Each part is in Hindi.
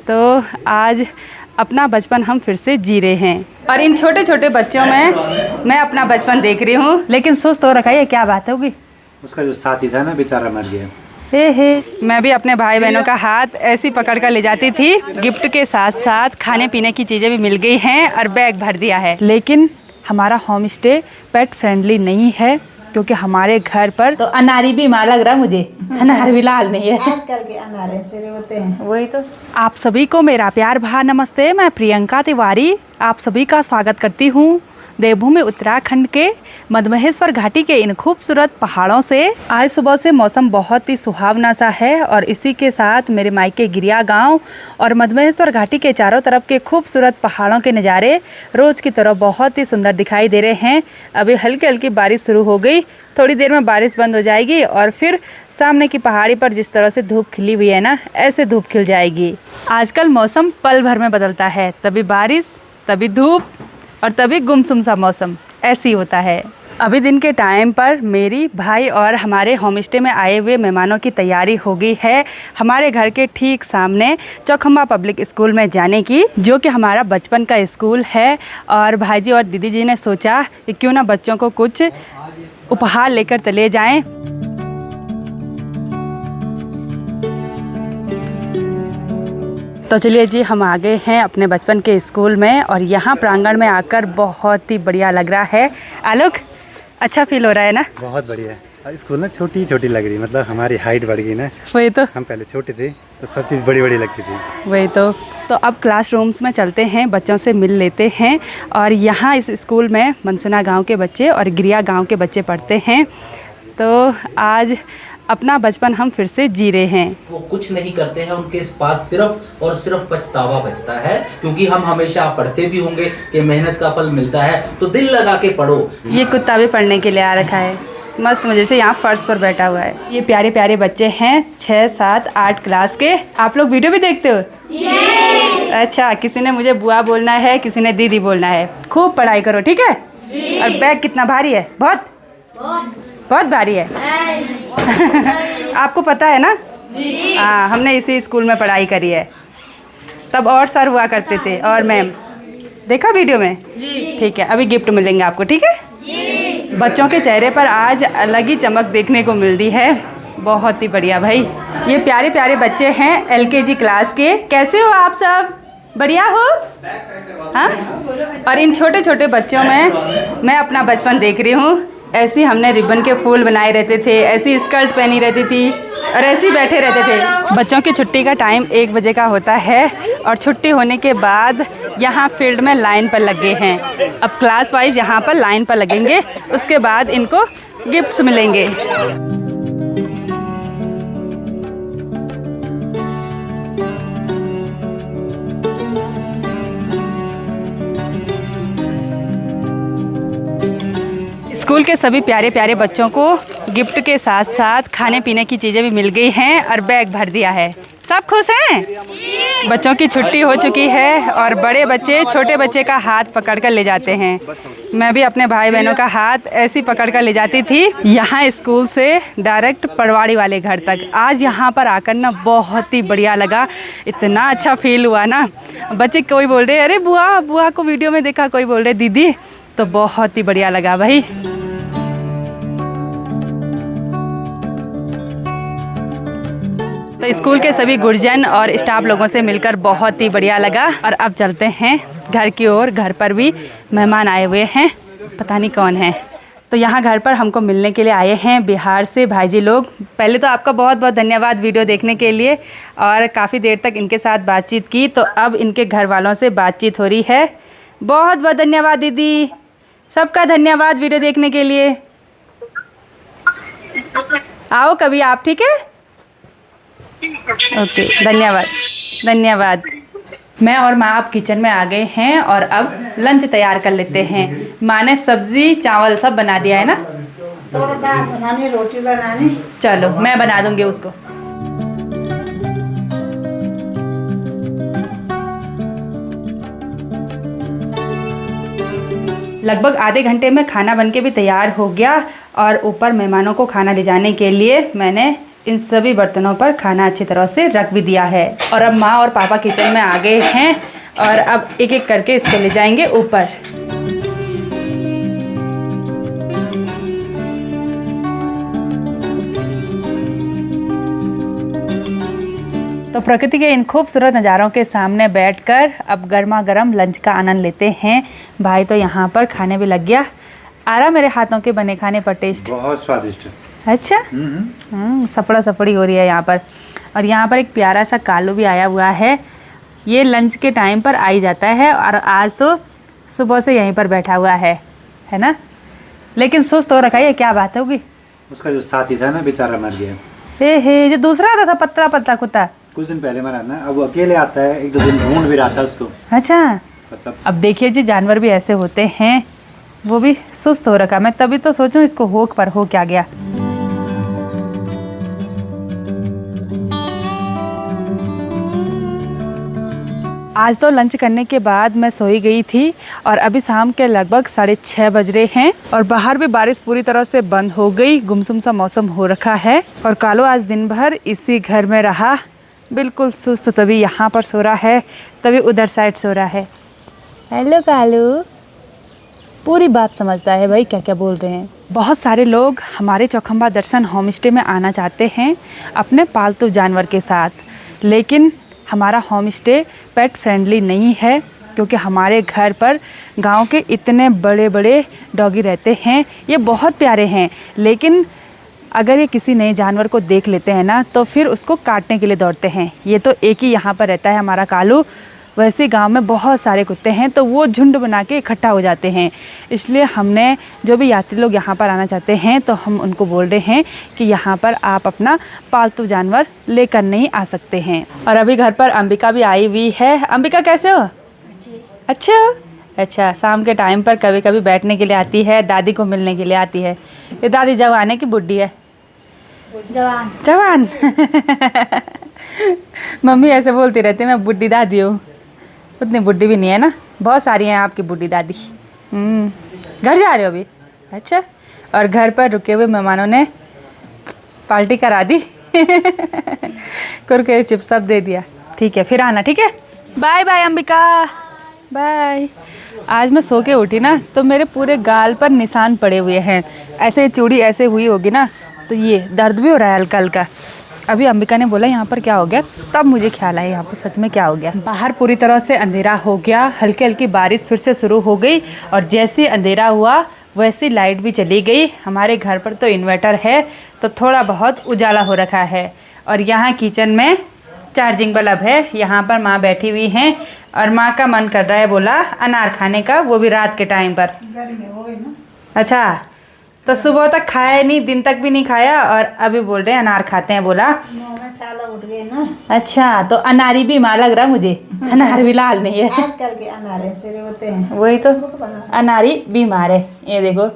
तो आज अपना बचपन हम फिर से जी रहे हैं और इन छोटे छोटे बच्चों में मैं अपना बचपन देख रही हूँ। लेकिन सोच तो रखा है क्या बात होगी, उसका जो साथी था ना बेचारा मर गया। हे मैं भी अपने भाई बहनों का हाथ ऐसी पकड़ कर ले जाती थी। गिफ्ट के साथ साथ खाने पीने की चीज़ें भी मिल गई हैं और बैग भर दिया है। लेकिन हमारा होम स्टे पेट फ्रेंडली नहीं है क्योंकि हमारे घर पर तो अनारी भी मार लग रहा है मुझे। अनार भी लाल नहीं है आजकल के अनारे से होते हैं। वही तो। आप सभी को मेरा प्यार भरा नमस्ते। मैं प्रियंका तिवारी आप सभी का स्वागत करती हूँ देवभूमि उत्तराखंड के मधमहेश्वर घाटी के इन खूबसूरत पहाड़ों से। आज सुबह से मौसम बहुत ही सुहावना सा है और इसी के साथ मेरे मायके गिरिया गांव और मधमहेश्वर घाटी के चारों तरफ के खूबसूरत पहाड़ों के नज़ारे रोज़ की तरह बहुत ही सुंदर दिखाई दे रहे हैं। अभी हल्की हल्की बारिश शुरू हो गई, थोड़ी देर में बारिश बंद हो जाएगी और फिर सामने की पहाड़ी पर जिस तरह से धूप खिली हुई है ना, ऐसे धूप खिल जाएगी। आजकल मौसम पल भर में बदलता है, तभी बारिश तभी धूप और तभी गुमसुम सा मौसम, ऐसी होता है। अभी दिन के टाइम पर मेरी भाई और हमारे होम स्टे में आए हुए मेहमानों की तैयारी हो गई है हमारे घर के ठीक सामने चौखंबा पब्लिक स्कूल में जाने की, जो कि हमारा बचपन का स्कूल है। और भाईजी और दीदी जी ने सोचा कि क्यों ना बच्चों को कुछ उपहार लेकर चले जाएं। तो चलिए जी, हम आ गए हैं अपने बचपन के स्कूल में और यहाँ प्रांगण में आकर बहुत ही बढ़िया लग रहा है। आलोक, अच्छा फील हो रहा है ना? बहुत बढ़िया है। स्कूल ना छोटी छोटी लग रही, मतलब हमारी हाइट बढ़ गई ना। वही तो, हम पहले छोटे थे तो सब चीज़ बड़ी बड़ी लगती थी। वही तो अब क्लासरूम्स में चलते हैं, बच्चों से मिल लेते हैं। और यहाँ इस स्कूल में मनसुना गांव के बच्चे और गिरिया गांव के बच्चे पढ़ते हैं। तो आज अपना बचपन हम फिर से जी रहे हैं। वो कुछ नहीं करते हैं, उनके पास सिर्फ और सिर्फ पछतावा बचता है। क्योंकि हम हमेशा पढ़ते भी होंगे कि मेहनत का फल मिलता है, तो दिल लगा के पढ़ो। ये कुत्ता भी पढ़ने के लिए आ रखा है, मस्त मजे से यहाँ फर्श पर बैठा हुआ है। ये प्यारे प्यारे बच्चे हैं 6, 7, 8 क्लास के। आप लोग वीडियो भी देखते हो? अच्छा, किसी ने मुझे बुआ बोलना है, किसी ने दीदी बोलना है। खूब पढ़ाई करो, ठीक है? और बैग कितना भारी है? बहुत भारी है। आपको पता है ना? हाँ, हमने इसी स्कूल में पढ़ाई करी है। तब और सर हुआ करते थे और मैम। देखा वीडियो में? ठीक है, अभी गिफ्ट मिलेंगे आपको, ठीक है? बच्चों के चेहरे पर आज अलग ही चमक देखने को मिल रही है। बहुत ही बढ़िया भाई। ये प्यारे प्यारे बच्चे हैं LKG क्लास के। कैसे हो आप सब? बढ़िया हो? हाँ? और इन छोटे छोटे बच्चों में मैं अपना बचपन देख रही हूँ। ऐसे हमने रिबन के फूल बनाए रहते थे, ऐसी स्कर्ट पहनी रहती थी और ऐसे ही बैठे रहते थे। बच्चों की छुट्टी का टाइम 1 बजे का होता है और छुट्टी होने के बाद यहाँ फील्ड में लाइन पर लगे हैं। अब क्लास वाइज यहाँ पर लाइन पर लगेंगे, उसके बाद इनको गिफ्ट्स मिलेंगे। स्कूल के सभी प्यारे प्यारे बच्चों को गिफ्ट के साथ साथ खाने पीने की चीज़ें भी मिल गई हैं और बैग भर दिया है। सब खुश हैं? बच्चों की छुट्टी हो चुकी है और बड़े बच्चे छोटे बच्चे का हाथ पकड़ कर ले जाते हैं। मैं भी अपने भाई बहनों का हाथ ऐसी पकड़ कर ले जाती थी यहाँ स्कूल से डायरेक्ट पड़वाड़ी वाले घर तक। आज यहाँ पर आकर ना बहुत ही बढ़िया लगा, इतना अच्छा फील हुआ ना। बच्चे कोई बोल रहे अरे बुआ को वीडियो में देखा, कोई बोल रहे दीदी, तो बहुत ही बढ़िया लगा भाई। तो स्कूल के सभी गुरजन और स्टाफ लोगों से मिलकर बहुत ही बढ़िया लगा। और अब चलते हैं घर की ओर। घर पर भी मेहमान आए हुए हैं, पता नहीं कौन है। तो यहाँ घर पर हमको मिलने के लिए आए हैं बिहार से भाईजी लोग। पहले तो आपका बहुत बहुत धन्यवाद वीडियो देखने के लिए और काफ़ी देर तक इनके साथ बातचीत की। तो अब इनके घर वालों से बातचीत हो रही है। बहुत बहुत धन्यवाद दीदी, सबका धन्यवाद वीडियो देखने के लिए। आओ कभी आप, ठीक है? ओके, धन्यवाद। मैं और माँ अब किचन में आ गए हैं और अब लंच तैयार कर लेते हैं। माँ ने सब्जी चावल सब बना दिया है ना? थोड़ा दाल बनानी, रोटी बनानी। चलो मैं बना दूंगी उसको। लगभग आधे घंटे में खाना बनके भी तैयार हो गया और ऊपर मेहमानों को खाना ले जाने के लिए मैंने इन सभी बर्तनों पर खाना अच्छी तरह से रख भी दिया है। और अब माँ और पापा किचन में आ गए हैं और अब एक एक करके इसको ले जाएंगे ऊपर। तो प्रकृति के इन खूबसूरत नज़ारों के सामने बैठकर अब गर्मा गर्म लंच का आनंद लेते हैं। भाई तो यहाँ पर खाने भी लग गया। आ रहा मेरे हाथों के बने खाने पर टेस्ट? बहुत स्वादिष्ट। अच्छा, सपड़ा सपड़ी हो रही है यहाँ पर। और यहाँ पर एक प्यारा सा कालू भी आया हुआ है। ये लंच के टाइम पर आ ही जाता है और आज तो सुबह से यहीं पर बैठा हुआ है ना। लेकिन सुस्त हो रखा है, क्या बात होगी? उसका जो साथी था ना बेचारा मर गया। हे जो दूसरा आता था पतला पतला कुत्ता, कुछ दिन पहले मरा ना। अब वो अकेले आता है, एक दो दिन ढूंढ भी रहा था उसको। अच्छा, मतलब अब देखिए जी, जानवर भी ऐसे होते हैं। वो भी सुस्त हो रखा। मैं तभी तो सोचूं इसको होक पर हो क्या गया। आज तो लंच करने के बाद मैं सोई गई थी और अभी शाम के लगभग 6:30 बज रहे हैं और बाहर भी बारिश पूरी तरह से बंद हो गई। गुमसुम सा मौसम हो रखा है और कालू आज दिन भर इसी घर में रहा, बिल्कुल सुस्त। तभी यहाँ पर सो रहा है, तभी उधर साइड सो रहा है। हेलो कालू, पूरी बात समझता है भाई, क्या क्या बोल रहे हैं। बहुत सारे लोग हमारे चौखंबा दर्शन होम स्टे में आना चाहते हैं अपने पालतू जानवर के साथ, लेकिन हमारा होम स्टे पेट फ्रेंडली नहीं है क्योंकि हमारे घर पर गांव के इतने बड़े बड़े डॉगी रहते हैं। ये बहुत प्यारे हैं, लेकिन अगर ये किसी नए जानवर को देख लेते हैं ना तो फिर उसको काटने के लिए दौड़ते हैं। ये तो एक ही यहाँ पर रहता है हमारा कालू, वैसे गांव में बहुत सारे कुत्ते हैं तो वो झुंड बना के इकट्ठा हो जाते हैं। इसलिए हमने जो भी यात्री लोग यहाँ पर आना चाहते हैं तो हम उनको बोल रहे हैं कि यहाँ पर आप अपना पालतू जानवर लेकर नहीं आ सकते हैं। और अभी घर पर अंबिका भी आई हुई है। अंबिका कैसे हो? अच्छे हो? अच्छा, शाम के टाइम पर कभी कभी बैठने के लिए आती है, दादी को मिलने के लिए आती है। ये दादी जवान है कि बुढ़ी है? जवान जवान मम्मी ऐसे बोलती रहती है मैं बुढ़ी दादी हूँ। उतनी बुढ़ी भी नहीं है ना, बहुत सारी हैं आपकी बुढ़ी दादी। घर जा रहे हो अभी? अच्छा, और घर पर रुके हुए मेहमानों ने पार्टी करा दी कुरकुरे चिप्स सब दे दिया। ठीक है, फिर आना। ठीक है, बाय बाय अंबिका, बाय। आज मैं सो के उठी ना तो मेरे पूरे गाल पर निशान पड़े हुए हैं। ऐसे चूड़ी ऐसे हुई होगी ना तो ये दर्द भी हो रहा है हल्का हल्का। अभी अंबिका ने बोला यहाँ पर क्या हो गया, तब मुझे ख्याल आया यहाँ पर सच में क्या हो गया। बाहर पूरी तरह से अंधेरा हो गया, हल्की हल्की बारिश फिर से शुरू हो गई और जैसे ही अंधेरा हुआ वैसे लाइट भी चली गई। हमारे घर पर तो इन्वर्टर है तो थोड़ा बहुत उजाला हो रखा है। और यहाँ किचन में चार्जिंग बल्ब है। यहाँ पर माँ बैठी हुई हैं और माँ का मन कर रहा है बोला अनार खाने का, वो भी रात के टाइम पर। गर्मी हो गई ना। अच्छा, तो सुबह तक खाया नहीं, दिन तक भी नहीं खाया और अभी बोल रहे हैं अनार खाते हैं बोला। मुँह में छाला उठ गई ना। अच्छा, तो अनारी भी माँ लग रहा मुझे, अनार भी लाल नहीं है। आजकल के अनार ऐसे होते हैं। वही तो, अनारी बीमार है, ये देखो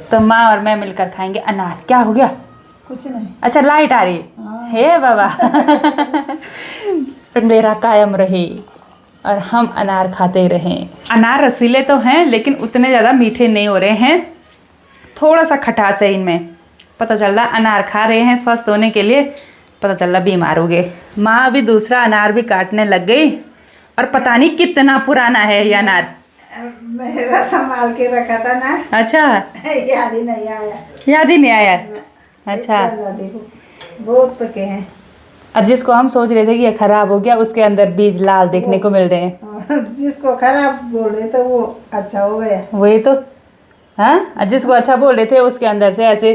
तो माँ और मैं मिलकर खाएंगे अनार। क्या हो गया? कुछ नहीं। अच्छा, लाइट आ रही है बाबा अंधेरा कायम रहे और हम अनार खाते रहें। अनार रसीले तो हैं लेकिन उतने ज़्यादा मीठे नहीं हो रहे हैं, थोड़ा सा खटास है इनमें। पता चल रहा अनार खा रहे हैं स्वस्थ होने के लिए, पता चल रहा बीमार हो गए। माँ अभी दूसरा अनार भी काटने लग गई और पता नहीं कितना पुराना है ये अनार। मेरा संभाल के रखा था ना। अच्छा, याद ही नहीं आया। याद ही नहीं आया। अच्छा, देखो बहुत पके हैं। और जिसको हम सोच रहे थे कि ये खराब हो गया उसके अंदर बीज लाल देखने को मिल रहे हैं। जिसको खराब बोल रहे थे वो अच्छा हो गया। वही तो, हाँ, जिसको अच्छा बोल रहे थे उसके अंदर से ऐसे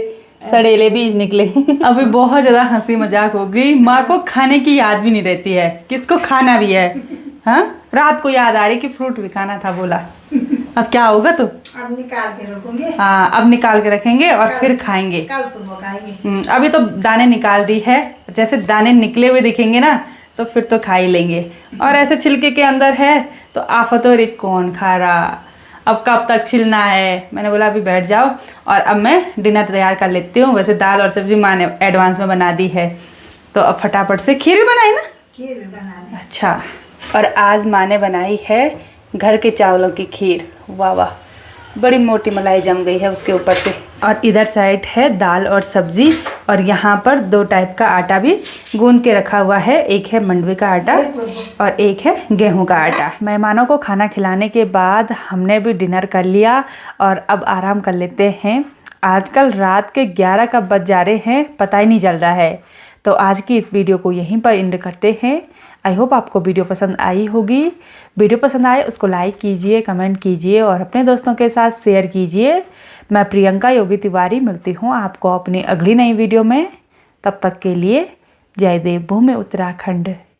सड़ेले बीज निकले अभी बहुत ज़्यादा हंसी मजाक हो गई। माँ को खाने की याद भी नहीं रहती है, किसको खाना भी है। हाँ, रात को याद आ रही कि फ्रूट भी खाना था बोला। अब क्या होगा तो? अब निकाल के रखूंगे। हाँ, अब निकाल के रखेंगे और फिर खाएंगे। कल सुबह खाएंगे। अभी तो दाने निकाल दी है, जैसे दाने निकले हुए दिखेंगे ना तो फिर तो खा ही लेंगे। और ऐसे छिलके के अंदर है तो आफत हो रही, कौन खा रहा, अब कब तक छिलना है। मैंने बोला अभी बैठ जाओ और अब मैं डिनर तैयार कर लेती हूँ। वैसे दाल और सब्जी माँ ने एडवांस में बना दी है तो अब फटाफट से खीर भी बनाई ना। खीर भी बना दी। अच्छा, और आज माँ ने बनाई है घर के चावलों की खीर। वाह वाह, बड़ी मोटी मलाई जम गई है उसके ऊपर से। और इधर साइड है दाल और सब्जी, और यहाँ पर 2 टाइप का आटा भी गूंद के रखा हुआ है। एक है मंडवे का आटा और एक है गेहूं का आटा। मेहमानों को खाना खिलाने के बाद हमने भी डिनर कर लिया और अब आराम कर लेते हैं। आजकल रात के 11 कब बज जा रहे हैं पता ही नहीं चल रहा है। तो आज की इस वीडियो को यहीं पर एंड करते हैं। आई होप आपको वीडियो पसंद आई होगी। वीडियो पसंद आए उसको लाइक कीजिए, कमेंट कीजिए और अपने दोस्तों के साथ शेयर कीजिए। मैं प्रियंका योगी तिवारी मिलती हूँ आपको अपनी अगली नई वीडियो में। तब तक के लिए जय देवभूमि उत्तराखंड।